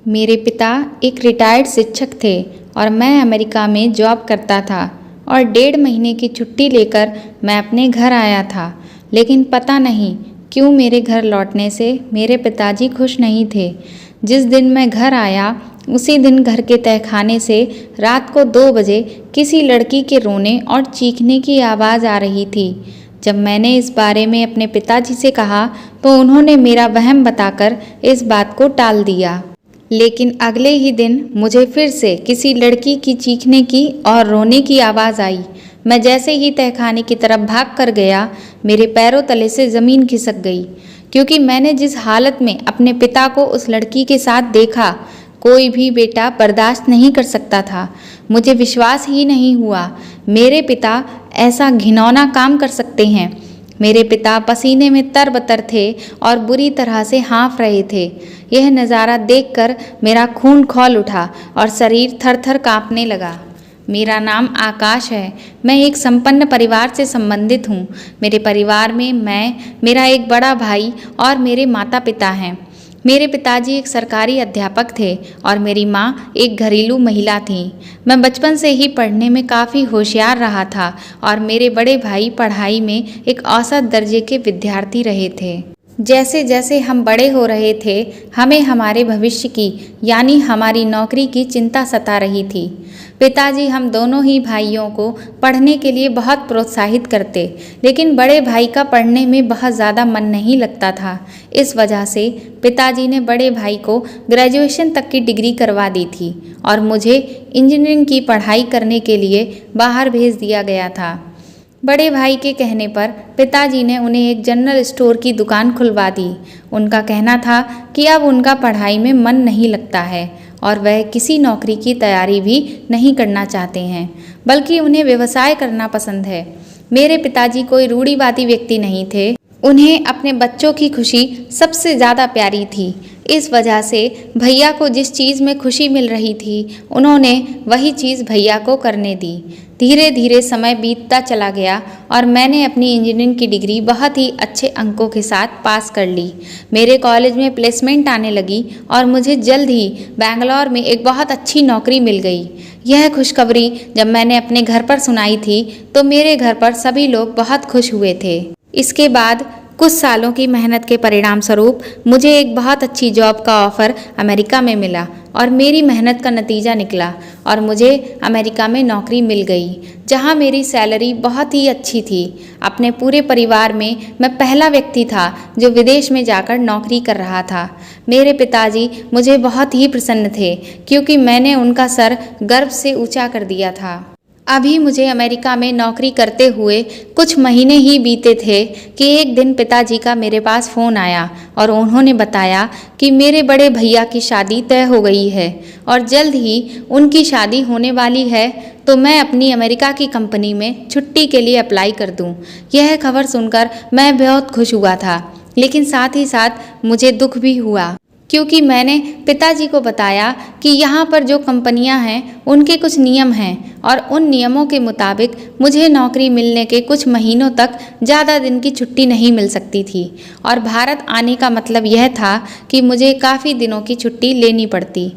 मेरे पिता एक रिटायर्ड शिक्षक थे और मैं अमेरिका में जॉब करता था और 1.5 महीने की छुट्टी लेकर मैं अपने घर आया था। लेकिन पता नहीं क्यों मेरे घर लौटने से मेरे पिताजी खुश नहीं थे। जिस दिन मैं घर आया उसी दिन घर के तहखाने से रात को 2 बजे किसी लड़की के रोने और चीखने की आवाज़ आ रही थी। जब मैंने इस बारे में अपने पिताजी से कहा तो उन्होंने मेरा वहम बताकर इस बात को टाल दिया। लेकिन अगले ही दिन मुझे फिर से किसी लड़की की चीखने की और रोने की आवाज़ आई। मैं जैसे ही तहखाने की तरफ भाग कर गया, मेरे पैरों तले से ज़मीन खिसक गई, क्योंकि मैंने जिस हालत में अपने पिता को उस लड़की के साथ देखा, कोई भी बेटा बर्दाश्त नहीं कर सकता था। मुझे विश्वास ही नहीं हुआ मेरे पिता ऐसा घिनौना काम कर सकते हैं। मेरे पिता पसीने में तरबतर थे और बुरी तरह से हाँफ रहे थे। यह नज़ारा देखकर मेरा खून खौल उठा और शरीर थर थर काँपने लगा। मेरा नाम आकाश है। मैं एक संपन्न परिवार से संबंधित हूँ। मेरे परिवार में मैं, मेरा एक बड़ा भाई और मेरे माता पिता हैं। मेरे पिताजी एक सरकारी अध्यापक थे और मेरी माँ एक घरेलू महिला थी। मैं बचपन से ही पढ़ने में काफ़ी होशियार रहा था और मेरे बड़े भाई पढ़ाई में एक औसत दर्जे के विद्यार्थी रहे थे। जैसे जैसे हम बड़े हो रहे थे, हमें हमारे भविष्य की यानी हमारी नौकरी की चिंता सता रही थी। पिताजी हम दोनों ही भाइयों को पढ़ने के लिए बहुत प्रोत्साहित करते, लेकिन बड़े भाई का पढ़ने में बहुत ज़्यादा मन नहीं लगता था। इस वजह से पिताजी ने बड़े भाई को ग्रेजुएशन तक की डिग्री करवा दी थी और मुझे इंजीनियरिंग की पढ़ाई करने के लिए बाहर भेज दिया गया था। बड़े भाई के कहने पर पिताजी ने उन्हें एक जनरल स्टोर की दुकान खुलवा दी। उनका कहना था कि अब उनका पढ़ाई में मन नहीं लगता है और वह किसी नौकरी की तैयारी भी नहीं करना चाहते हैं, बल्कि उन्हें व्यवसाय करना पसंद है। मेरे पिताजी कोई रूढ़िवादी व्यक्ति नहीं थे। उन्हें अपने बच्चों की खुशी सबसे ज़्यादा प्यारी थी। इस वजह से भैया को जिस चीज़ में खुशी मिल रही थी, उन्होंने वही चीज़ भैया को करने दी। धीरे धीरे समय बीतता चला गया और मैंने अपनी इंजीनियरिंग की डिग्री बहुत ही अच्छे अंकों के साथ पास कर ली। मेरे कॉलेज में प्लेसमेंट आने लगी और मुझे जल्द ही बैंगलोर में एक बहुत अच्छी नौकरी मिल गई। यह खुशखबरी जब मैंने अपने घर पर सुनाई थी तो मेरे घर पर सभी लोग बहुत खुश हुए थे। इसके बाद कुछ सालों की मेहनत के परिणाम स्वरूप मुझे एक बहुत अच्छी जॉब का ऑफ़र अमेरिका में मिला और मेरी मेहनत का नतीजा निकला और मुझे अमेरिका में नौकरी मिल गई, जहां मेरी सैलरी बहुत ही अच्छी थी। अपने पूरे परिवार में मैं पहला व्यक्ति था जो विदेश में जाकर नौकरी कर रहा था। मेरे पिताजी मुझे बहुत ही प्रसन्न थे क्योंकि मैंने उनका सर गर्व से ऊंचा कर दिया था। अभी मुझे अमेरिका में नौकरी करते हुए कुछ महीने ही बीते थे कि एक दिन पिताजी का मेरे पास फ़ोन आया और उन्होंने बताया कि मेरे बड़े भैया की शादी तय हो गई है और जल्द ही उनकी शादी होने वाली है, तो मैं अपनी अमेरिका की कंपनी में छुट्टी के लिए अप्लाई कर दूं। यह खबर सुनकर मैं बहुत खुश हुआ था, लेकिन साथ ही साथ मुझे दुख भी हुआ, क्योंकि मैंने पिताजी को बताया कि यहाँ पर जो कंपनियाँ हैं उनके कुछ नियम हैं और उन नियमों के मुताबिक मुझे नौकरी मिलने के कुछ महीनों तक ज़्यादा दिन की छुट्टी नहीं मिल सकती थी और भारत आने का मतलब यह था कि मुझे काफ़ी दिनों की छुट्टी लेनी पड़ती।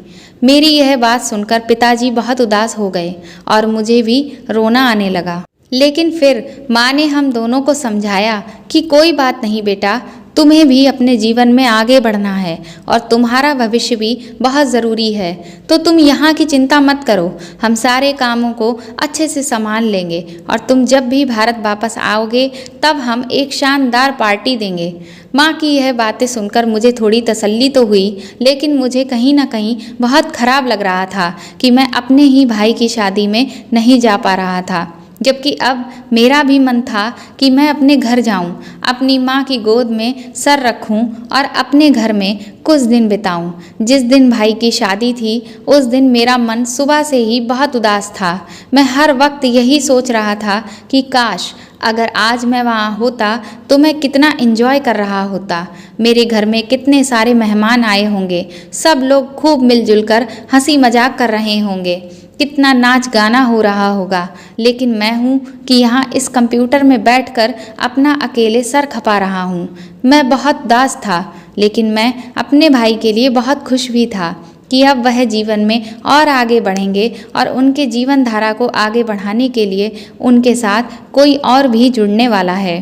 मेरी यह बात सुनकर पिताजी बहुत उदास हो गए और मुझे भी रोना आने लगा। लेकिन फिर माँ ने हम दोनों को समझाया कि कोई बात नहीं बेटा, तुम्हें भी अपने जीवन में आगे बढ़ना है और तुम्हारा भविष्य भी बहुत ज़रूरी है, तो तुम यहाँ की चिंता मत करो। हम सारे कामों को अच्छे से संभाल लेंगे और तुम जब भी भारत वापस आओगे तब हम एक शानदार पार्टी देंगे। माँ की यह बातें सुनकर मुझे थोड़ी तसल्ली तो हुई, लेकिन मुझे कहीं ना कहीं बहुत खराब लग रहा था कि मैं अपने ही भाई की शादी में नहीं जा पा रहा था, जबकि अब मेरा भी मन था कि मैं अपने घर जाऊं, अपनी माँ की गोद में सर रखूं और अपने घर में कुछ दिन बिताऊं। जिस दिन भाई की शादी थी उस दिन मेरा मन सुबह से ही बहुत उदास था। मैं हर वक्त यही सोच रहा था कि काश अगर आज मैं वहाँ होता तो मैं कितना एंजॉय कर रहा होता। मेरे घर में कितने सारे मेहमान आए होंगे, सब लोग खूब मिलजुल कर हंसी मजाक कर रहे होंगे, कितना नाच गाना हो रहा होगा। लेकिन मैं हूँ कि यहाँ इस कंप्यूटर में बैठकर अपना अकेले सर खपा रहा हूँ। मैं बहुत उदास था, लेकिन मैं अपने भाई के लिए बहुत खुश भी था। कि अब वह जीवन में और आगे बढ़ेंगे और उनके जीवन धारा को आगे बढ़ाने के लिए उनके साथ कोई और भी जुड़ने वाला है।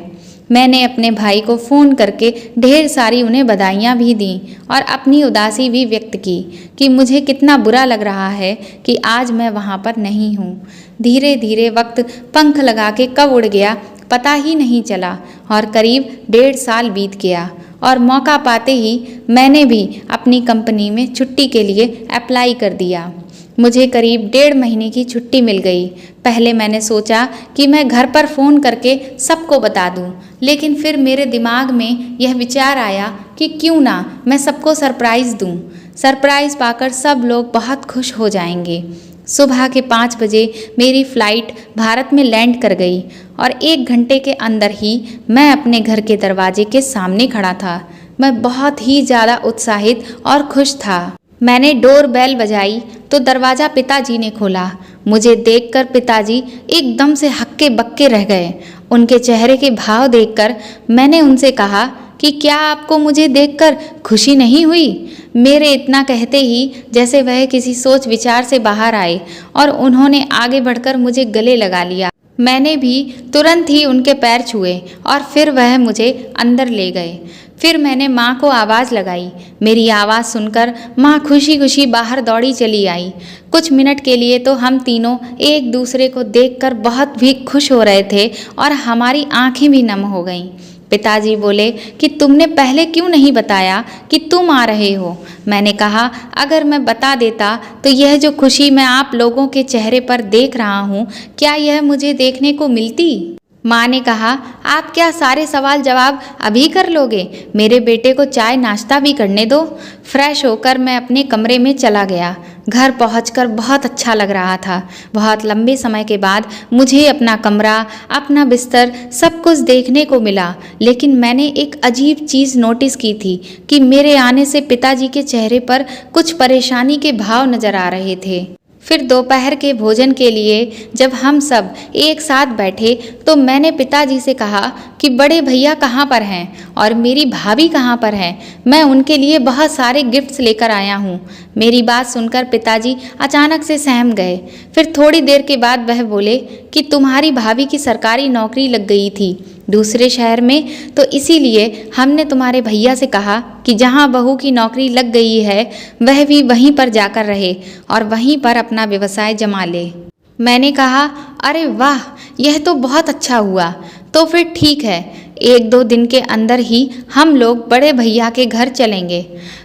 मैंने अपने भाई को फ़ोन करके ढेर सारी उन्हें बधाइयाँ भी दीं और अपनी उदासी भी व्यक्त की कि मुझे कितना बुरा लग रहा है कि आज मैं वहाँ पर नहीं हूँ। धीरे धीरे वक्त पंख लगा के कब उड़ गया पता ही नहीं चला और करीब 1.5 साल बीत गया और मौका पाते ही मैंने भी अपनी कंपनी में छुट्टी के लिए अप्लाई कर दिया। मुझे करीब 1.5 महीने की छुट्टी मिल गई। पहले मैंने सोचा कि मैं घर पर फ़ोन करके सबको बता दूं, लेकिन फिर मेरे दिमाग में यह विचार आया कि क्यों ना मैं सबको सरप्राइज़ दूं। सरप्राइज़ पाकर सब लोग बहुत खुश हो जाएंगे। सुबह के 5 बजे मेरी फ़्लाइट भारत में लैंड कर गई और 1 घंटे के अंदर ही मैं अपने घर के दरवाजे के सामने खड़ा था। मैं बहुत ही ज़्यादा उत्साहित और खुश था। मैंने डोर बेल बजाई तो दरवाज़ा पिताजी ने खोला। मुझे देखकर पिताजी एकदम से हक्के बक्के रह गए। उनके चेहरे के भाव देखकर मैंने उनसे कहा कि क्या आपको मुझे देखकर खुशी नहीं हुई? मेरे इतना कहते ही जैसे वह किसी सोच विचार से बाहर आए और उन्होंने आगे बढ़कर मुझे गले लगा लिया। मैंने भी तुरंत ही उनके पैर छुए और फिर वह मुझे अंदर ले गए। फिर मैंने माँ को आवाज़ लगाई। मेरी आवाज़ सुनकर माँ खुशी खुशी बाहर दौड़ी चली आई। कुछ मिनट के लिए तो हम तीनों एक दूसरे को देखकर बहुत भी खुश हो रहे थे और हमारी आंखें भी नम हो गईं। पिताजी बोले कि तुमने पहले क्यों नहीं बताया कि तुम आ रहे हो? मैंने कहा अगर मैं बता देता तो यह जो खुशी मैं आप लोगों के चेहरे पर देख रहा हूँ, क्या यह मुझे देखने को मिलती? माँ ने कहा आप क्या सारे सवाल जवाब अभी कर लोगे? मेरे बेटे को चाय नाश्ता भी करने दो। फ्रेश होकर मैं अपने कमरे में चला गया। घर पहुंचकर बहुत अच्छा लग रहा था। बहुत लंबे समय के बाद मुझे अपना कमरा, अपना बिस्तर सब कुछ देखने को मिला, लेकिन मैंने एक अजीब चीज़ नोटिस की थी कि मेरे आने से पिताजी के चेहरे पर कुछ परेशानी के भाव नजर आ रहे थे। फिर दोपहर के भोजन के लिए जब हम सब एक साथ बैठे तो मैंने पिताजी से कहा कि बड़े भैया कहाँ पर हैं और मेरी भाभी कहाँ पर हैं? मैं उनके लिए बहुत सारे गिफ्ट्स लेकर आया हूँ। मेरी बात सुनकर पिताजी अचानक से सहम गए। फिर थोड़ी देर के बाद वह बोले कि तुम्हारी भाभी की सरकारी नौकरी लग गई थी दूसरे शहर में, तो इसीलिए हमने तुम्हारे भैया से कहा कि जहाँ बहू की नौकरी लग गई है वह भी वहीं पर जाकर रहे और वहीं पर अपना व्यवसाय जमा ले। मैंने कहा अरे वाह, यह तो बहुत अच्छा हुआ। तो फिर ठीक है, 1-2 दिन के अंदर ही हम लोग बड़े भैया के घर चलेंगे।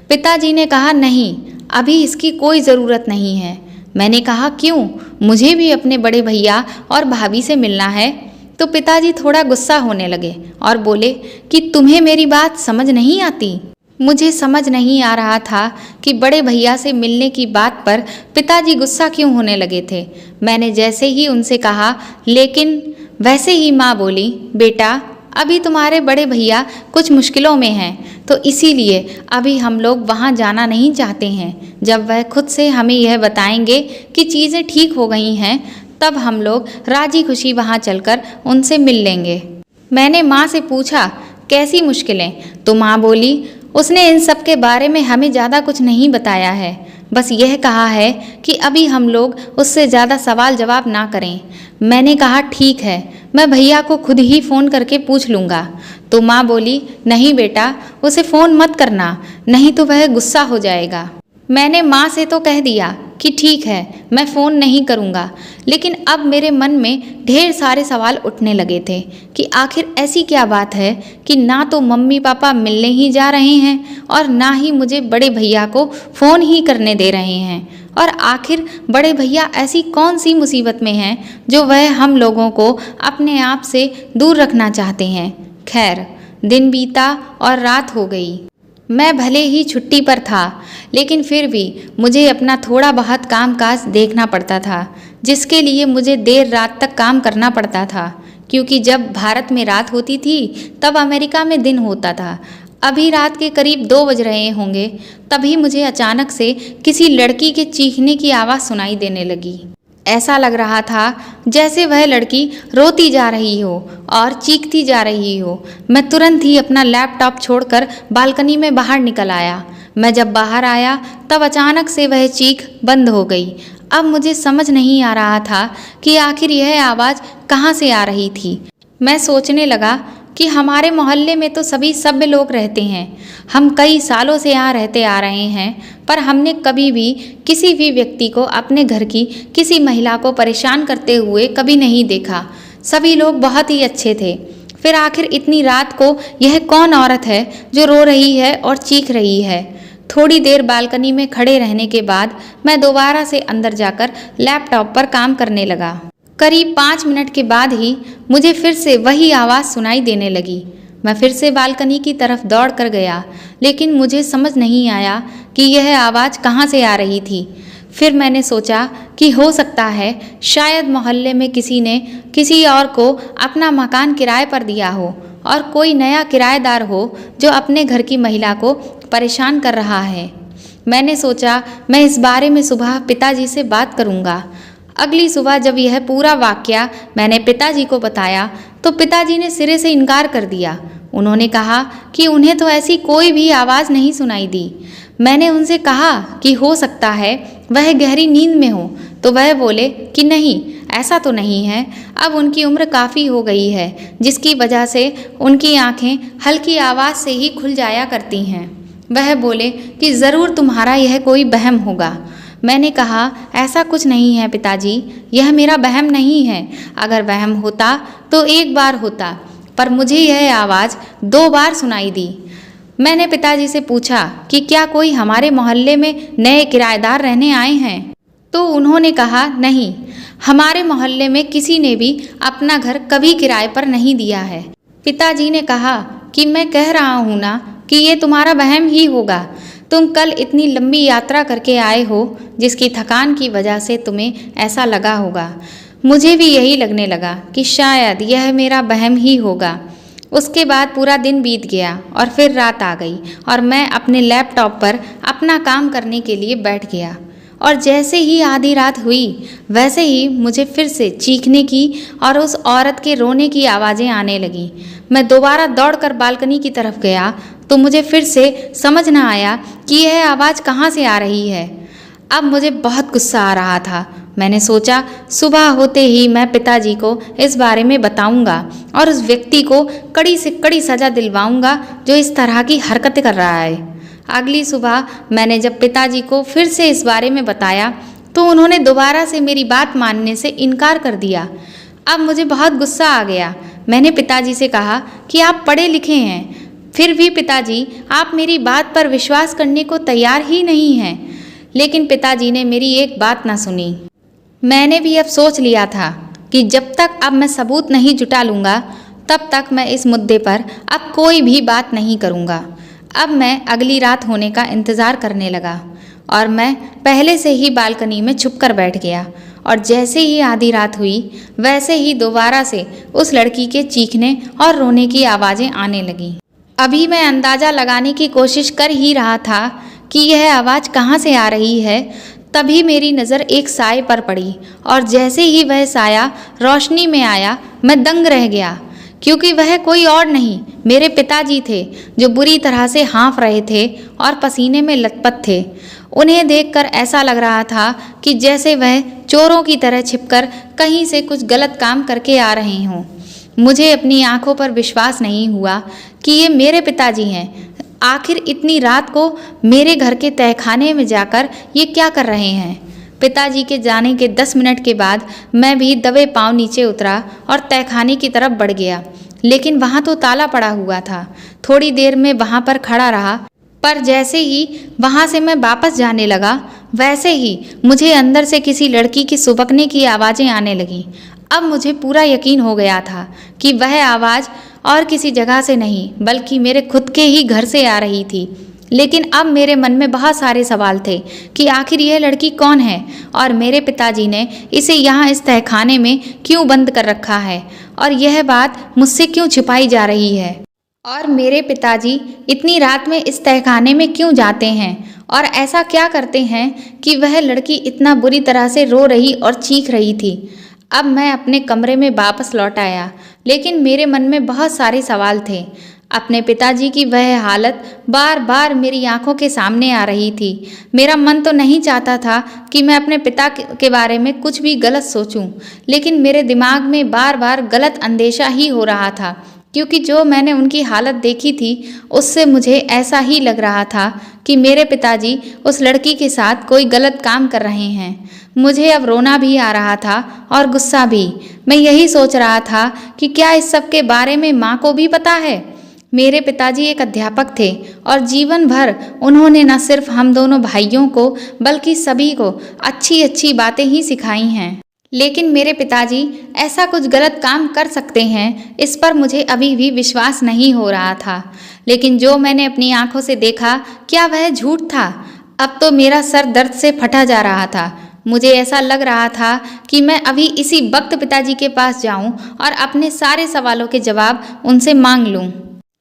पिताजी ने कहा नहीं, अभी इसकी कोई ज़रूरत नहीं है। मैंने कहा क्यों? मुझे भी अपने बड़े भैया और भाभी से मिलना है। तो पिताजी थोड़ा गुस्सा होने लगे और बोले कि तुम्हें मेरी बात समझ नहीं आती। मुझे समझ नहीं आ रहा था कि बड़े भैया से मिलने की बात पर पिताजी गुस्सा क्यों होने लगे थे। मैंने जैसे ही उनसे कहा लेकिन, वैसे ही माँ बोली बेटा अभी तुम्हारे बड़े भैया कुछ मुश्किलों में हैं, तो इसीलिए अभी हम लोग वहाँ जाना नहीं चाहते हैं। जब वह खुद से हमें यह बताएंगे कि चीज़ें ठीक हो गई हैं तब हम लोग राजी खुशी वहाँ चलकर उनसे मिल लेंगे। मैंने माँ से पूछा कैसी मुश्किलें? तो माँ बोली उसने इन सब के बारे में हमें ज़्यादा कुछ नहीं बताया है, बस यह कहा है कि अभी हम लोग उससे ज़्यादा सवाल जवाब ना करें। मैंने कहा ठीक है, मैं भैया को खुद ही फ़ोन करके पूछ लूँगा। तो माँ बोली नहीं बेटा, उसे फ़ोन मत करना, नहीं तो वह गुस्सा हो जाएगा। मैंने माँ से तो कह दिया कि ठीक है, मैं फ़ोन नहीं करूँगा, लेकिन अब मेरे मन में ढेर सारे सवाल उठने लगे थे कि आखिर ऐसी क्या बात है कि ना तो मम्मी पापा मिलने ही जा रहे हैं और ना ही मुझे बड़े भैया को फ़ोन ही करने दे रहे हैं। और आखिर बड़े भैया ऐसी कौन सी मुसीबत में हैं जो वह हम लोगों को अपने आप से दूर रखना चाहते हैं। खैर, दिन बीता और रात हो गई। मैं भले ही छुट्टी पर था, लेकिन फिर भी मुझे अपना थोड़ा बहुत काम काज देखना पड़ता था, जिसके लिए मुझे देर रात तक काम करना पड़ता था, क्योंकि जब भारत में रात होती थी तब अमेरिका में दिन होता था। अभी रात के करीब 2 बज रहे होंगे, तभी मुझे अचानक से किसी लड़की के चीखने की आवाज़ सुनाई देने लगी। ऐसा लग रहा था जैसे वह लड़की रोती जा रही हो और चीखती जा रही हो। मैं तुरंत ही अपना लैपटॉप छोड़कर बालकनी में बाहर निकल आया। मैं जब बाहर आया तब अचानक से वह चीख बंद हो गई। अब मुझे समझ नहीं आ रहा था कि आखिर यह आवाज़ कहाँ से आ रही थी। मैं सोचने लगा कि हमारे मोहल्ले में तो सभी सभ्य लोग रहते हैं। हम कई सालों से यहाँ रहते आ रहे हैं, पर हमने कभी भी किसी भी व्यक्ति को अपने घर की किसी महिला को परेशान करते हुए कभी नहीं देखा। सभी लोग बहुत ही अच्छे थे। फिर आखिर इतनी रात को यह कौन औरत है जो रो रही है और चीख रही है। थोड़ी देर बालकनी में खड़े रहने के बाद मैं दोबारा से अंदर जाकर लैपटॉप पर काम करने लगा। करीब 5 मिनट के बाद ही मुझे फिर से वही आवाज़ सुनाई देने लगी। मैं फिर से बालकनी की तरफ दौड़ कर गया, लेकिन मुझे समझ नहीं आया कि यह आवाज़ कहाँ से आ रही थी। फिर मैंने सोचा कि हो सकता है शायद मोहल्ले में किसी ने किसी और को अपना मकान किराए पर दिया हो और कोई नया किराएदार हो जो अपने घर की महिला को परेशान कर रहा है। मैंने सोचा मैं इस बारे में सुबह पिताजी से बात करूँगा। अगली सुबह जब यह पूरा वाकया मैंने पिताजी को बताया तो पिताजी ने सिरे से इनकार कर दिया। उन्होंने कहा कि उन्हें तो ऐसी कोई भी आवाज़ नहीं सुनाई दी। मैंने उनसे कहा कि हो सकता है वह गहरी नींद में हो, तो वह बोले कि नहीं, ऐसा तो नहीं है। अब उनकी उम्र काफ़ी हो गई है, जिसकी वजह से उनकी आंखें हल्की आवाज़ से ही खुल जाया करती हैं। वह बोले कि ज़रूर तुम्हारा यह कोई वहम होगा। मैंने कहा ऐसा कुछ नहीं है पिताजी, यह मेरा वहम नहीं है। अगर वहम होता तो एक बार होता, पर मुझे यह आवाज़ 2 बार सुनाई दी। मैंने पिताजी से पूछा कि क्या कोई हमारे मोहल्ले में नए किराएदार रहने आए हैं, तो उन्होंने कहा नहीं, हमारे मोहल्ले में किसी ने भी अपना घर कभी किराए पर नहीं दिया है। पिताजी ने कहा कि मैं कह रहा हूँ ना कि ये तुम्हारा वहम ही होगा। तुम कल इतनी लंबी यात्रा करके आए हो, जिसकी थकान की वजह से तुम्हें ऐसा लगा होगा। मुझे भी यही लगने लगा कि शायद यह मेरा वहम ही होगा। उसके बाद पूरा दिन बीत गया और फिर रात आ गई और मैं अपने लैपटॉप पर अपना काम करने के लिए बैठ गया। और जैसे ही आधी रात हुई वैसे ही मुझे फिर से चीखने की और उस औरत के रोने की आवाज़ें आने लगीं। मैं दोबारा दौड़कर बालकनी की तरफ गया तो मुझे फिर से समझ न आया कि यह आवाज़ कहाँ से आ रही है। अब मुझे बहुत गुस्सा आ रहा था। मैंने सोचा सुबह होते ही मैं पिताजी को इस बारे में बताऊंगा और उस व्यक्ति को कड़ी से कड़ी सज़ा दिलवाऊंगा जो इस तरह की हरकतें कर रहा है। अगली सुबह मैंने जब पिताजी को फिर से इस बारे में बताया तो उन्होंने दोबारा से मेरी बात मानने से इनकार कर दिया। अब मुझे बहुत गुस्सा आ गया। मैंने पिताजी से कहा कि आप पढ़े लिखे हैं, फिर भी पिताजी आप मेरी बात पर विश्वास करने को तैयार ही नहीं हैं। लेकिन पिताजी ने मेरी एक बात ना सुनी। मैंने भी अब सोच लिया था कि जब तक अब मैं सबूत नहीं जुटा लूँगा तब तक मैं इस मुद्दे पर अब कोई भी बात नहीं करूँगा। अब मैं अगली रात होने का इंतज़ार करने लगा और मैं पहले से ही बालकनी में छुपकर बैठ गया। और जैसे ही आधी रात हुई वैसे ही दोबारा से उस लड़की के चीखने और रोने की आवाज़ें आने लगीं। अभी मैं अंदाज़ा लगाने की कोशिश कर ही रहा था कि यह आवाज़ कहाँ से आ रही है, तभी मेरी नज़र एक साए पर पड़ी और जैसे ही वह साया रोशनी में आया मैं दंग रह गया, क्योंकि वह कोई और नहीं मेरे पिताजी थे जो बुरी तरह से हाँफ रहे थे और पसीने में लथपथ थे। उन्हें देखकर ऐसा लग रहा था कि जैसे वह चोरों की तरह छिपकर कहीं से कुछ गलत काम करके आ रहे हों। मुझे अपनी आंखों पर विश्वास नहीं हुआ कि ये मेरे पिताजी हैं। आखिर इतनी रात को मेरे घर के तहखाने में जाकर ये क्या कर रहे हैं। पिताजी के जाने के 10 मिनट के बाद मैं भी दबे पांव नीचे उतरा और तहखाने की तरफ बढ़ गया, लेकिन वहाँ तो ताला पड़ा हुआ था। थोड़ी देर में वहाँ पर खड़ा रहा, पर जैसे ही वहाँ से मैं वापस जाने लगा वैसे ही मुझे अंदर से किसी लड़की की सुबकने की आवाज़ें आने लगीं। अब मुझे पूरा यकीन हो गया था कि वह आवाज़ और किसी जगह से नहीं बल्कि मेरे खुद के ही घर से आ रही थी। लेकिन अब मेरे मन में बहुत सारे सवाल थे कि आखिर यह लड़की कौन है और मेरे पिताजी ने इसे यहाँ इस तहखाने में क्यों बंद कर रखा है और यह बात मुझसे क्यों छिपाई जा रही है, और मेरे पिताजी इतनी रात में इस तहखाने में क्यों जाते हैं और ऐसा क्या करते हैं कि वह लड़की इतना बुरी तरह से रो रही और चीख रही थी। अब मैं अपने कमरे में वापस लौट आया, लेकिन मेरे मन में बहुत सारे सवाल थे। अपने पिताजी की वह हालत बार बार मेरी आंखों के सामने आ रही थी। मेरा मन तो नहीं चाहता था कि मैं अपने पिता के बारे में कुछ भी गलत सोचूं, लेकिन मेरे दिमाग में बार बार गलत अंदेशा ही हो रहा था, क्योंकि जो मैंने उनकी हालत देखी थी उससे मुझे ऐसा ही लग रहा था कि मेरे पिताजी उस लड़की के साथ कोई गलत काम कर रहे हैं। मुझे अब रोना भी आ रहा था और गुस्सा भी। मैं यही सोच रहा था कि क्या इस सब के बारे में माँ को भी पता है। मेरे पिताजी एक अध्यापक थे और जीवन भर उन्होंने न सिर्फ हम दोनों भाइयों को बल्कि सभी को अच्छी अच्छी बातें ही सिखाई हैं। लेकिन मेरे पिताजी ऐसा कुछ गलत काम कर सकते हैं, इस पर मुझे अभी भी विश्वास नहीं हो रहा था। लेकिन जो मैंने अपनी आंखों से देखा, क्या वह झूठ था? अब तो मेरा सर दर्द से फटा जा रहा था। मुझे ऐसा लग रहा था कि मैं अभी इसी वक्त पिताजी के पास जाऊं और अपने सारे सवालों के जवाब उनसे मांग लूं।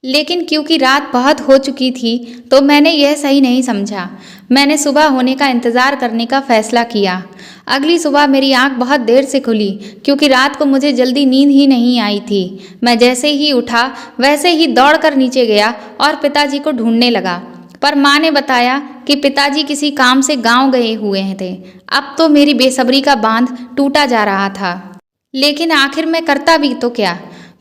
लेकिन क्योंकि रात बहुत हो चुकी थी तो मैंने यह सही नहीं समझा। मैंने सुबह होने का इंतज़ार करने का फैसला किया। अगली सुबह मेरी आंख बहुत देर से खुली, क्योंकि रात को मुझे जल्दी नींद ही नहीं आई थी। मैं जैसे ही उठा वैसे ही दौड़कर नीचे गया और पिताजी को ढूंढने लगा, पर माँ ने बताया कि पिताजी किसी काम से गांव गए हुए थे। अब तो मेरी बेसब्री का बांध टूटा जा रहा था। लेकिन आखिर मैं करता भी तो क्या?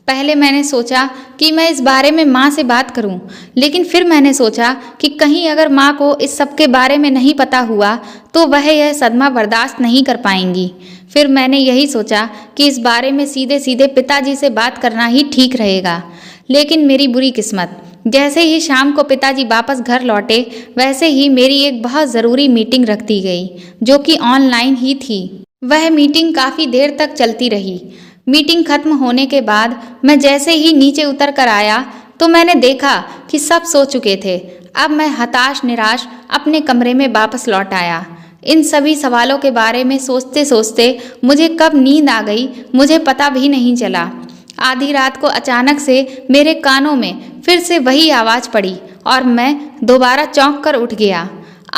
पहले मैंने सोचा कि मैं इस बारे में माँ से बात करूं, लेकिन फिर मैंने सोचा कि कहीं अगर माँ को इस सब के बारे में नहीं पता हुआ तो वह यह सदमा बर्दाश्त नहीं कर पाएंगी। फिर मैंने यही सोचा कि इस बारे में सीधे सीधे पिताजी से बात करना ही ठीक रहेगा। लेकिन मेरी बुरी किस्मत, जैसे ही शाम को पिताजी वापस घर लौटे वैसे ही मेरी एक बहुत ज़रूरी मीटिंग रख दी गई, जो कि ऑनलाइन ही थी। वह मीटिंग काफ़ी देर तक चलती रही। मीटिंग खत्म होने के बाद मैं जैसे ही नीचे उतर कर आया तो मैंने देखा कि सब सो चुके थे। अब मैं हताश निराश अपने कमरे में वापस लौट आया। इन सभी सवालों के बारे में सोचते सोचते मुझे कब नींद आ गई मुझे पता भी नहीं चला। आधी रात को अचानक से मेरे कानों में फिर से वही आवाज़ पड़ी और मैं दोबारा चौंक कर उठ गया।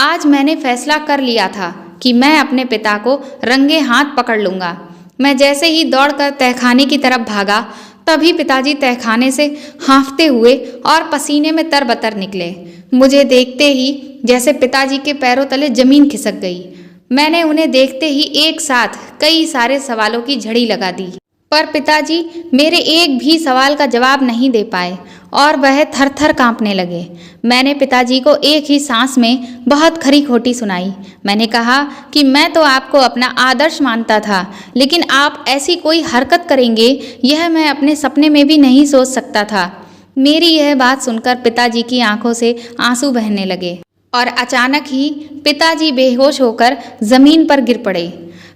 आज मैंने फैसला कर लिया था कि मैं अपने पिता को रंगे हाथ पकड़ लूँगा। मैं जैसे ही दौड़कर तहखाने की तरफ भागा, तभी पिताजी तहखाने से हाँफते हुए और पसीने में तरबतर निकले। मुझे देखते ही जैसे पिताजी के पैरों तले जमीन खिसक गई। मैंने उन्हें देखते ही एक साथ कई सारे सवालों की झड़ी लगा दी, पर पिताजी मेरे एक भी सवाल का जवाब नहीं दे पाए और वह थर थर कांपने लगे। मैंने पिताजी को एक ही सांस में बहुत खरी खोटी सुनाई। मैंने कहा कि मैं तो आपको अपना आदर्श मानता था, लेकिन आप ऐसी कोई हरकत करेंगे यह मैं अपने सपने में भी नहीं सोच सकता था। मेरी यह बात सुनकर पिताजी की आंखों से आंसू बहने लगे और अचानक ही पिताजी बेहोश होकर जमीन पर गिर पड़े।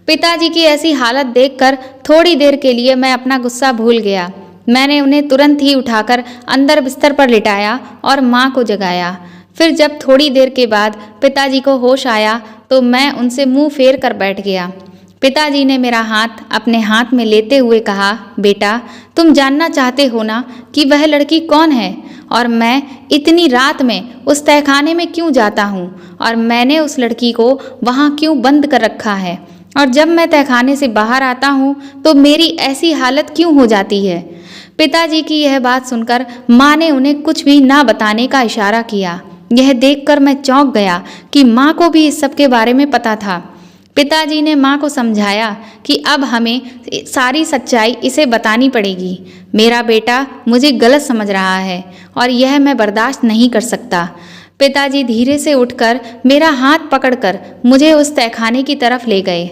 पिताजी की ऐसी हालत देखकर थोड़ी देर के लिए मैं अपना गुस्सा भूल गया। मैंने उन्हें तुरंत ही उठाकर अंदर बिस्तर पर लिटाया और माँ को जगाया। फिर जब थोड़ी देर के बाद पिताजी को होश आया तो मैं उनसे मुंह फेर कर बैठ गया। पिताजी ने मेरा हाथ अपने हाथ में लेते हुए कहा, बेटा, तुम जानना चाहते हो ना कि वह लड़की कौन है और मैं इतनी रात में उस तहखाने में क्यों जाता हूँ और मैंने उस लड़की को वहाँ क्यों बंद कर रखा है, और जब मैं तहखाने से बाहर आता हूँ तो मेरी ऐसी हालत क्यों हो जाती है। पिताजी की यह बात सुनकर माँ ने उन्हें कुछ भी ना बताने का इशारा किया। यह देखकर मैं चौंक गया कि माँ को भी इस सब के बारे में पता था। पिताजी ने माँ को समझाया कि अब हमें सारी सच्चाई इसे बतानी पड़ेगी। मेरा बेटा मुझे गलत समझ रहा है और यह मैं बर्दाश्त नहीं कर सकता। पिताजी धीरे से उठकर मेरा हाथ पकड़कर मुझे उस तहखाने की तरफ ले गए।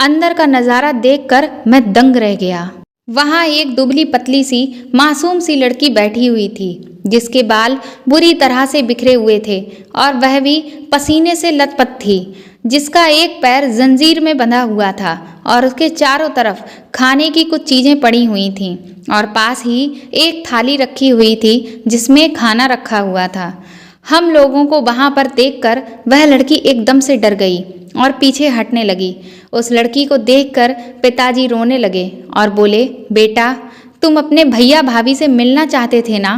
अंदर का नज़ारा देखकर मैं दंग रह गया। वहाँ एक दुबली पतली सी मासूम सी लड़की बैठी हुई थी, जिसके बाल बुरी तरह से बिखरे हुए थे और वह भी पसीने से लथपथ थी, जिसका एक पैर जंजीर में बंधा हुआ था और उसके चारों तरफ खाने की कुछ चीज़ें पड़ी हुई थीं और पास ही एक थाली रखी हुई थी जिसमें खाना रखा हुआ था। हम लोगों को वहाँ पर देखकर वह लड़की एकदम से डर गई और पीछे हटने लगी। उस लड़की को देखकर पिताजी रोने लगे और बोले, बेटा, तुम अपने भैया भाभी से मिलना चाहते थे ना?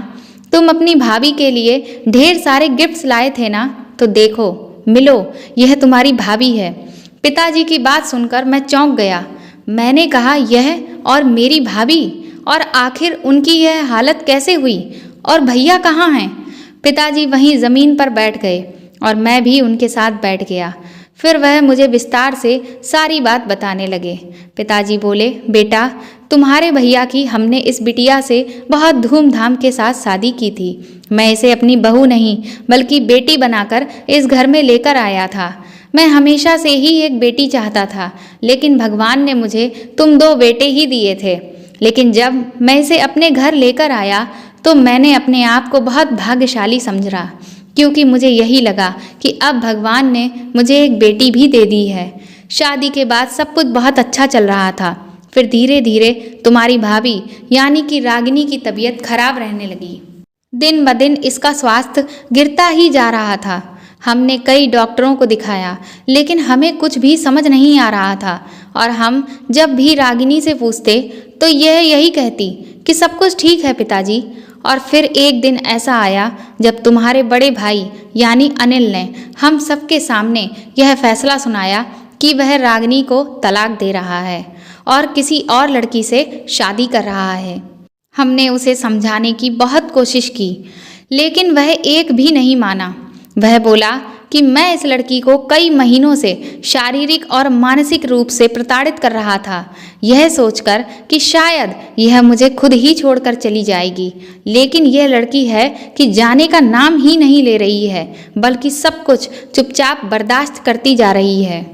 तुम अपनी भाभी के लिए ढेर सारे गिफ्ट्स लाए थे ना? तो देखो, मिलो, यह तुम्हारी भाभी है। पिताजी की बात सुनकर मैं चौंक गया। मैंने कहा, यह और मेरी भाभी, और आखिर उनकी यह हालत कैसे हुई और भैया कहाँ हैं? पिताजी वहीं ज़मीन पर बैठ गए और मैं भी उनके साथ बैठ गया। फिर वह मुझे विस्तार से सारी बात बताने लगे। पिताजी बोले, बेटा, तुम्हारे भैया की हमने इस बिटिया से बहुत धूमधाम के साथ शादी की थी। मैं इसे अपनी बहू नहीं बल्कि बेटी बनाकर इस घर में लेकर आया था। मैं हमेशा से ही एक बेटी चाहता था, लेकिन भगवान ने मुझे तुम 2 बेटे ही दिए थे। लेकिन जब मैं इसे अपने घर लेकर आया तो मैंने अपने आप को बहुत भाग्यशाली समझा, क्योंकि मुझे यही लगा कि अब भगवान ने मुझे एक बेटी भी दे दी है। शादी के बाद सब कुछ बहुत अच्छा चल रहा था। फिर धीरे धीरे तुम्हारी भाभी यानी कि रागिनी की तबीयत खराब रहने लगी। दिन ब दिन इसका स्वास्थ्य गिरता ही जा रहा था। हमने कई डॉक्टरों को दिखाया, लेकिन हमें कुछ भी समझ नहीं आ रहा था। और हम जब भी रागिनी से पूछते तो यह यही कहती कि सब कुछ ठीक है पिताजी। और फिर एक दिन ऐसा आया जब तुम्हारे बड़े भाई यानी अनिल ने हम सबके सामने यह फैसला सुनाया कि वह रागिनी को तलाक दे रहा है और किसी और लड़की से शादी कर रहा है। हमने उसे समझाने की बहुत कोशिश की, लेकिन वह एक भी नहीं माना। वह बोला कि मैं इस लड़की को कई महीनों से शारीरिक और मानसिक रूप से प्रताड़ित कर रहा था, यह सोचकर कि शायद यह मुझे खुद ही छोड़कर चली जाएगी। लेकिन यह लड़की है कि जाने का नाम ही नहीं ले रही है, बल्कि सब कुछ चुपचाप बर्दाश्त करती जा रही है।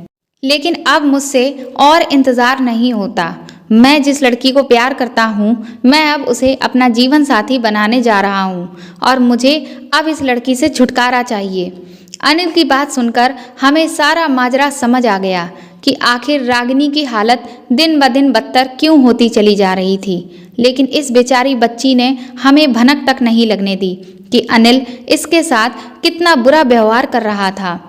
लेकिन अब मुझसे और इंतज़ार नहीं होता। मैं जिस लड़की को प्यार करता हूँ, मैं अब उसे अपना जीवन साथी बनाने जा रहा हूँ और मुझे अब इस लड़की से छुटकारा चाहिए। अनिल की बात सुनकर हमें सारा माजरा समझ आ गया कि आखिर रागिनी की हालत दिन ब दिन बदतर क्यों होती चली जा रही थी। लेकिन इस बेचारी बच्ची ने हमें भनक तक नहीं लगने दी कि अनिल इसके साथ कितना बुरा व्यवहार कर रहा था।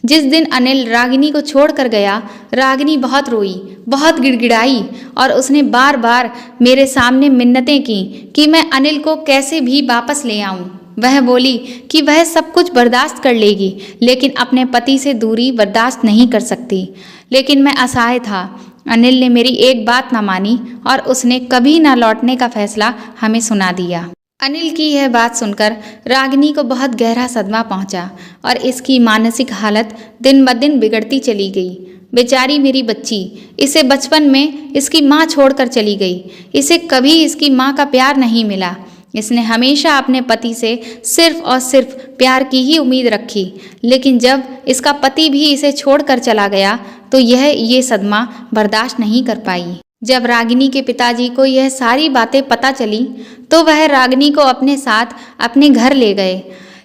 जिस दिन अनिल रागिनी को छोड़कर गया, रागिनी बहुत रोई, बहुत गिड़गिड़ाई और उसने बार बार मेरे सामने मिन्नतें की कि मैं अनिल को कैसे भी वापस ले आऊं। वह बोली कि वह सब कुछ बर्दाश्त कर लेगी, लेकिन अपने पति से दूरी बर्दाश्त नहीं कर सकती। लेकिन मैं असहाय था। अनिल ने मेरी एक बात ना मानी और उसने कभी ना लौटने का फैसला हमें सुना दिया। अनिल की यह बात सुनकर रागिनी को बहुत गहरा सदमा पहुंचा और इसकी मानसिक हालत दिन ब दिन बिगड़ती चली गई। बेचारी मेरी बच्ची, इसे बचपन में इसकी माँ छोड़कर चली गई। इसे कभी इसकी माँ का प्यार नहीं मिला। इसने हमेशा अपने पति से सिर्फ और सिर्फ प्यार की ही उम्मीद रखी। लेकिन जब इसका पति भी इसे छोड़कर चला गया तो ये सदमा बर्दाश्त नहीं कर पाई। जब रागिनी के पिताजी को यह सारी बातें पता चली तो वह रागिनी को अपने साथ अपने घर ले गए।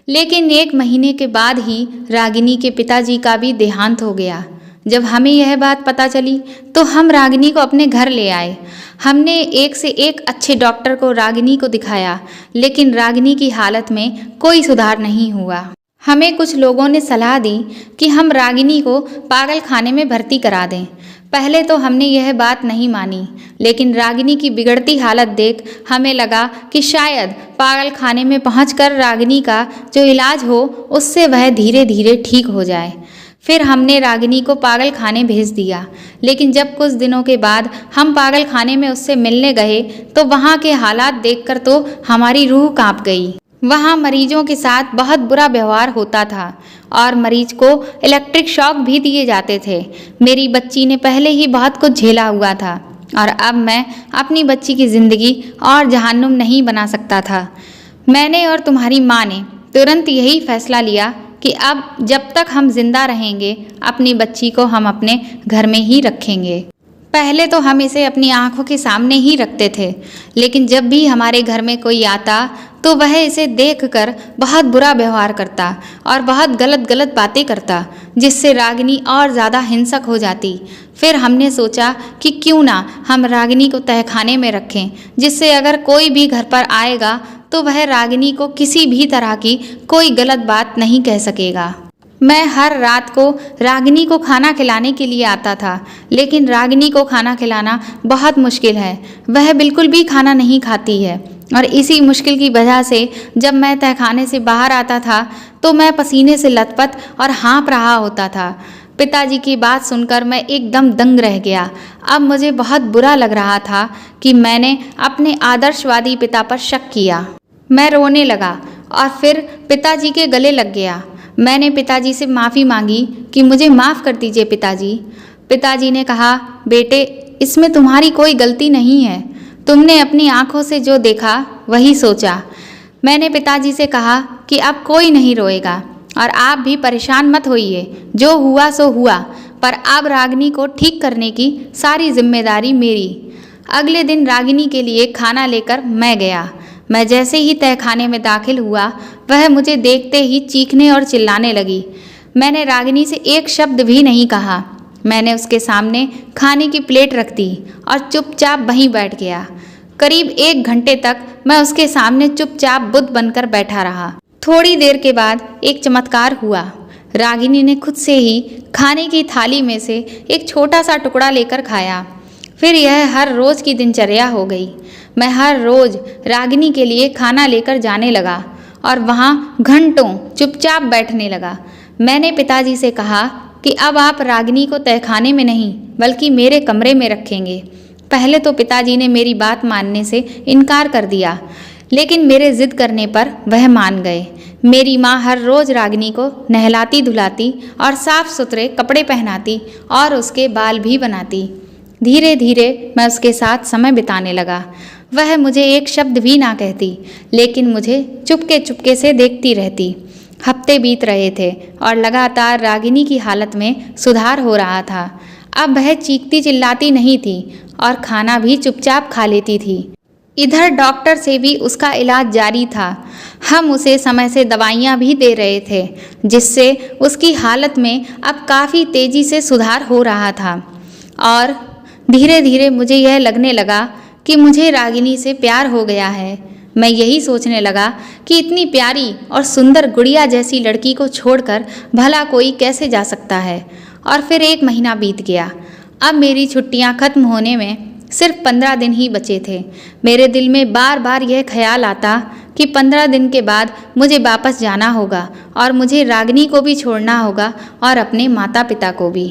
लेकिन 1 महीने के बाद ही रागिनी के पिताजी का भी देहांत हो गया। जब हमें यह बात पता चली तो हम रागिनी को अपने घर ले आए। हमने एक से एक अच्छे डॉक्टर को रागिनी को दिखाया, लेकिन रागिनी की हालत में कोई सुधार नहीं हुआ। हमें कुछ लोगों ने सलाह दी कि हम रागिनी को पागल खाने में भर्ती करा दें। पहले तो हमने यह बात नहीं मानी, लेकिन रागिनी की बिगड़ती हालत देख हमें लगा कि शायद पागल खाने में पहुंचकर रागिनी का जो इलाज हो उससे वह धीरे धीरे ठीक हो जाए। फिर हमने रागिनी को पागल खाने भेज दिया। लेकिन जब कुछ दिनों के बाद हम पागल खाने में उससे मिलने गए तो वहाँ के हालात देखकर तो हमारी रूह कांप गई। वहाँ मरीजों के साथ बहुत बुरा व्यवहार होता था और मरीज को इलेक्ट्रिक शॉक भी दिए जाते थे। मेरी बच्ची ने पहले ही बहुत कुछ झेला हुआ था और अब मैं अपनी बच्ची की ज़िंदगी और जहन्नुम नहीं बना सकता था। मैंने और तुम्हारी माँ ने तुरंत यही फैसला लिया कि अब जब तक हम जिंदा रहेंगे अपनी बच्ची को हम अपने घर में ही रखेंगे। पहले तो हम इसे अपनी आंखों के सामने ही रखते थे, लेकिन जब भी हमारे घर में कोई आता तो वह इसे देखकर बहुत बुरा व्यवहार करता और बहुत गलत गलत बातें करता, जिससे रागिनी और ज़्यादा हिंसक हो जाती। फिर हमने सोचा कि क्यों ना हम रागिनी को तहखाने में रखें, जिससे अगर कोई भी घर पर आएगा तो वह रागिनी को किसी भी तरह की कोई गलत बात नहीं कह सकेगा। मैं हर रात को रागिनी को खाना खिलाने के लिए आता था, लेकिन रागिनी को खाना खिलाना बहुत मुश्किल है। वह बिल्कुल भी खाना नहीं खाती है और इसी मुश्किल की वजह से जब मैं तहखाने से बाहर आता था तो मैं पसीने से लथपथ और हाँफ रहा होता था। पिताजी की बात सुनकर मैं एकदम दंग रह गया। अब मुझे बहुत बुरा लग रहा था कि मैंने अपने आदर्शवादी पिता पर शक किया। मैं रोने लगा और फिर पिताजी के गले लग गया। मैंने पिताजी से माफ़ी मांगी कि मुझे माफ़ कर दीजिए पिताजी। पिताजी ने कहा, बेटे, इसमें तुम्हारी कोई गलती नहीं है। तुमने अपनी आंखों से जो देखा वही सोचा। मैंने पिताजी से कहा कि अब कोई नहीं रोएगा और आप भी परेशान मत होइए, जो हुआ सो हुआ, पर अब रागिनी को ठीक करने की सारी जिम्मेदारी मेरी। अगले दिन रागिनी के लिए खाना लेकर मैं गया। मैं जैसे ही तहखाने में दाखिल हुआ, वह मुझे देखते ही चीखने और चिल्लाने लगी। मैंने रागिनी से एक शब्द भी नहीं कहा। मैंने उसके सामने खाने की प्लेट रख दी और चुपचाप वहीं बैठ गया। करीब 1 घंटे तक मैं उसके सामने चुपचाप बुद्ध बनकर बैठा रहा। थोड़ी देर के बाद एक चमत्कार हुआ। रागिनी ने खुद से ही खाने की थाली में से एक छोटा सा टुकड़ा लेकर खाया। फिर यह हर रोज़ की दिनचर्या हो गई। मैं हर रोज़ रागिनी के लिए खाना लेकर जाने लगा और वहाँ घंटों चुपचाप बैठने लगा। मैंने पिताजी से कहा कि अब आप रागिनी को तहखाने में नहीं बल्कि मेरे कमरे में रखेंगे। पहले तो पिताजी ने मेरी बात मानने से इनकार कर दिया, लेकिन मेरे ज़िद करने पर वह मान गए। मेरी माँ हर रोज़ रागिनी को नहलाती धुलाती और साफ सुथरे कपड़े पहनाती और उसके बाल भी बनाती। धीरे धीरे मैं उसके साथ समय बिताने लगा। वह मुझे एक शब्द भी ना कहती, लेकिन मुझे चुपके चुपके से देखती रहती। हफ्ते बीत रहे थे और लगातार रागिनी की हालत में सुधार हो रहा था। अब वह चीखती चिल्लाती नहीं थी और खाना भी चुपचाप खा लेती थी। इधर डॉक्टर से भी उसका इलाज जारी था। हम उसे समय से दवाइयाँ भी दे रहे थे, जिससे उसकी हालत में अब काफ़ी तेज़ी से सुधार हो रहा था। और धीरे धीरे मुझे यह लगने लगा कि मुझे रागिनी से प्यार हो गया है। मैं यही सोचने लगा कि इतनी प्यारी और सुंदर गुड़िया जैसी लड़की को छोड़कर भला कोई कैसे जा सकता है। और फिर 1 महीना बीत गया। अब मेरी छुट्टियां खत्म होने में सिर्फ 15 दिन ही बचे थे। मेरे दिल में बार बार यह ख्याल आता कि 15 दिन के बाद मुझे वापस जाना होगा और मुझे रागिनी को भी छोड़ना होगा और अपने माता पिता को भी।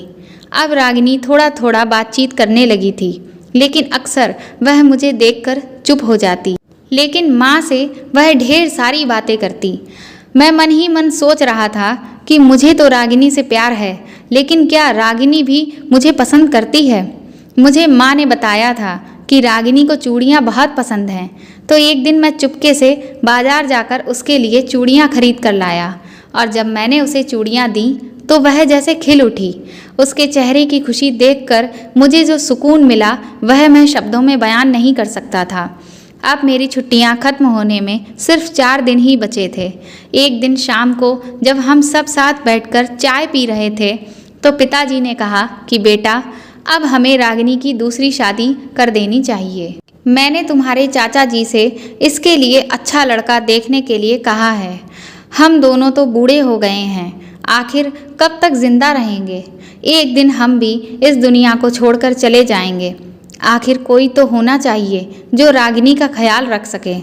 अब रागिनी थोड़ा थोड़ा बातचीत करने लगी थी, लेकिन अक्सर वह मुझे देखकर चुप हो जाती। लेकिन माँ से वह ढेर सारी बातें करती। मैं मन ही मन सोच रहा था कि मुझे तो रागिनी से प्यार है, लेकिन क्या रागिनी भी मुझे पसंद करती है? मुझे माँ ने बताया था कि रागिनी को चूड़ियाँ बहुत पसंद हैं। तो एक दिन मैं चुपके से बाजार जाकर उसके लिए चूड़ियाँ खरीद कर लाया और जब मैंने उसे चूड़ियाँ दी तो वह जैसे खिल उठी। उसके चेहरे की खुशी देखकर मुझे जो सुकून मिला वह मैं शब्दों में बयान नहीं कर सकता था। अब मेरी छुट्टियां खत्म होने में सिर्फ 4 दिन ही बचे थे। एक दिन शाम को जब हम सब साथ बैठकर चाय पी रहे थे तो पिताजी ने कहा कि बेटा, अब हमें रागिनी की दूसरी शादी कर देनी चाहिए। मैंने तुम्हारे चाचा जी से इसके लिए अच्छा लड़का देखने के लिए कहा है। हम दोनों तो बूढ़े हो गए हैं, आखिर कब तक जिंदा रहेंगे? एक दिन हम भी इस दुनिया को छोड़कर चले जाएंगे। आखिर कोई तो होना चाहिए जो रागिनी का ख्याल रख सके।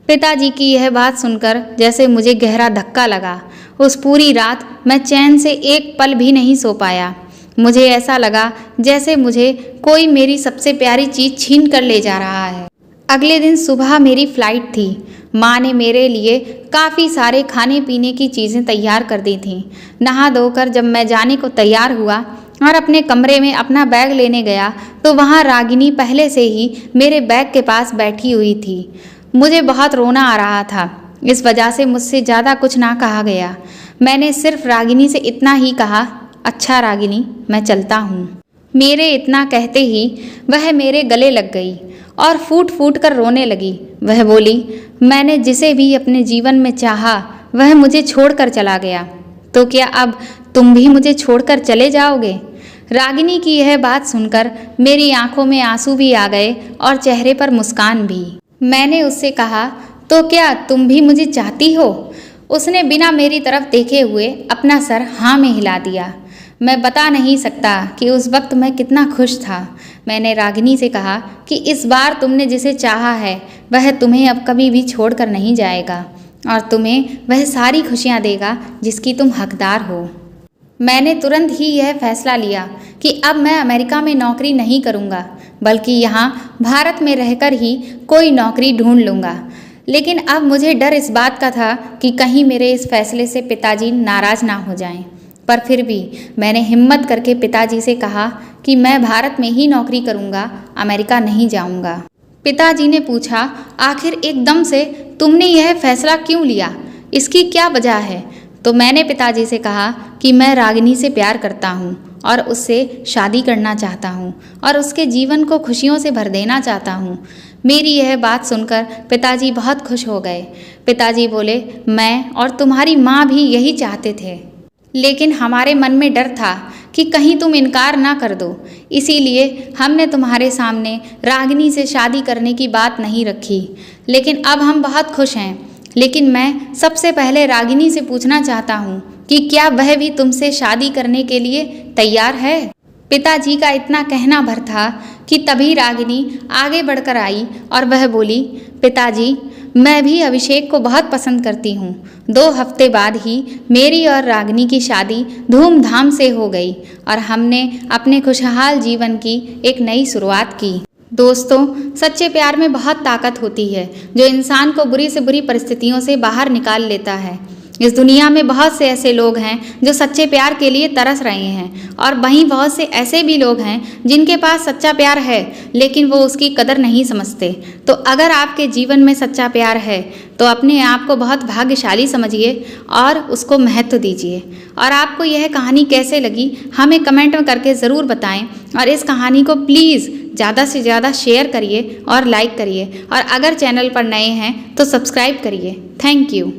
पिताजी की यह बात सुनकर जैसे मुझे गहरा धक्का लगा। उस पूरी रात मैं चैन से एक पल भी नहीं सो पाया। मुझे ऐसा लगा जैसे मुझे कोई मेरी सबसे प्यारी चीज़ छीन कर ले जा रहा है। अगले दिन सुबह मेरी फ़्लाइट थी। माँ ने मेरे लिए काफ़ी सारे खाने पीने की चीज़ें तैयार कर दी थीं। नहा धोकर जब मैं जाने को तैयार हुआ और अपने कमरे में अपना बैग लेने गया तो वहाँ रागिनी पहले से ही मेरे बैग के पास बैठी हुई थी। मुझे बहुत रोना आ रहा था। इस वजह से मुझसे ज़्यादा कुछ ना कहा गया। मैंने सिर्फ रागिनी से इतना ही कहा, अच्छा रागिनी, मैं चलता हूँ। मेरे इतना कहते ही वह मेरे गले लग गई और फूट फूट कर रोने लगी। वह बोली, मैंने जिसे भी अपने जीवन में चाहा वह मुझे छोड़कर चला गया, तो क्या अब तुम भी मुझे छोड़कर चले जाओगे? रागिनी की यह बात सुनकर मेरी आंखों में आंसू भी आ गए और चेहरे पर मुस्कान भी। मैंने उससे कहा, तो क्या तुम भी मुझे चाहती हो? उसने बिना मेरी तरफ देखे हुए अपना सर हाँ में हिला दिया। मैं बता नहीं सकता कि उस वक्त मैं कितना खुश था। मैंने रागिनी से कहा कि इस बार तुमने जिसे चाहा है वह तुम्हें अब कभी भी छोड़कर नहीं जाएगा और तुम्हें वह सारी खुशियाँ देगा जिसकी तुम हकदार हो। मैंने तुरंत ही यह फैसला लिया कि अब मैं अमेरिका में नौकरी नहीं करूँगा, बल्कि यहाँ भारत में रहकर ही कोई नौकरी ढूंढ लूँगा। लेकिन अब मुझे डर इस बात का था कि कहीं मेरे इस फैसले से पिताजी नाराज ना हो जाएं। पर फिर भी मैंने हिम्मत करके पिताजी से कहा कि मैं भारत में ही नौकरी करूंगा, अमेरिका नहीं जाऊंगा। पिताजी ने पूछा, आखिर एकदम से तुमने यह फैसला क्यों लिया? इसकी क्या वजह है? तो मैंने पिताजी से कहा कि मैं रागिनी से प्यार करता हूँ और उससे शादी करना चाहता हूँ और उसके जीवन को खुशियों से भर देना चाहता हूँ। मेरी यह बात सुनकर पिताजी बहुत खुश हो गए। पिताजी बोले, मैं और तुम्हारी माँ भी यही चाहते थे, लेकिन हमारे मन में डर था कि कहीं तुम इनकार ना कर दो, इसीलिए हमने तुम्हारे सामने रागिनी से शादी करने की बात नहीं रखी। लेकिन अब हम बहुत खुश हैं। लेकिन मैं सबसे पहले रागिनी से पूछना चाहता हूँ कि क्या वह भी तुमसे शादी करने के लिए तैयार है? पिताजी का इतना कहना भर था कि तभी रागिनी आगे बढ़कर आई और वह बोली, पिताजी, मैं भी अभिषेक को बहुत पसंद करती हूँ। 2 हफ्ते बाद ही मेरी और रागिनी की शादी धूमधाम से हो गई और हमने अपने खुशहाल जीवन की एक नई शुरुआत की। दोस्तों, सच्चे प्यार में बहुत ताकत होती है जो इंसान को बुरी से बुरी परिस्थितियों से बाहर निकाल लेता है। इस दुनिया में बहुत से ऐसे लोग हैं जो सच्चे प्यार के लिए तरस रहे हैं और वहीं बहुत से ऐसे भी लोग हैं जिनके पास सच्चा प्यार है लेकिन वो उसकी कदर नहीं समझते। तो अगर आपके जीवन में सच्चा प्यार है तो अपने आप को बहुत भाग्यशाली समझिए और उसको महत्व दीजिए। और आपको यह कहानी कैसे लगी हमें कमेंट में करके ज़रूर बताएं और इस कहानी को प्लीज़ ज़्यादा से ज़्यादा शेयर करिए और लाइक करिए और अगर चैनल पर नए हैं तो सब्सक्राइब करिए। Thank you.